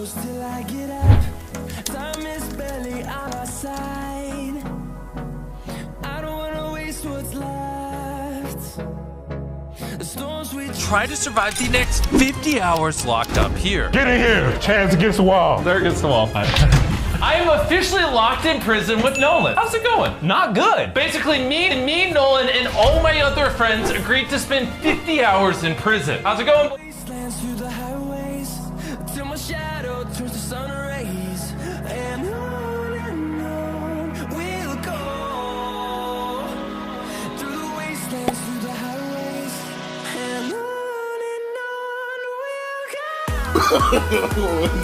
close till I get up. Time is barely on our side. I don't wanna waste what's left. The storms we Try to survive the next 50 hours locked up here. Get in here. Chance against the wall. There against the wall. I am officially locked in prison with Nolan. How's it going? Not good. Basically, me, Nolan, and all my other friends agreed to spend 50 hours in prison. How's it going? wastelands through the highways till my shadow turns to sun rays. And on we'll go through the wastelands, through the highways. And on we'll go.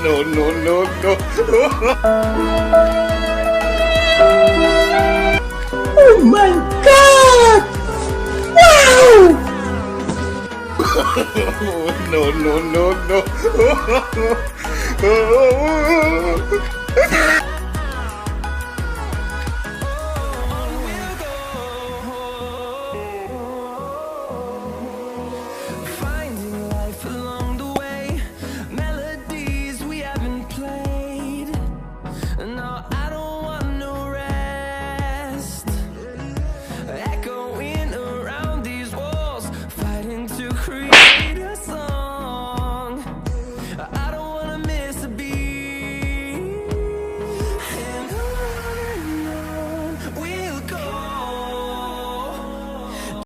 No, no, no, no. Oh my god! Wow! No, no, no, no. Finding life along the way, melodies we haven't played. No, I don't want no rest. Echoing around these walls, fighting to create.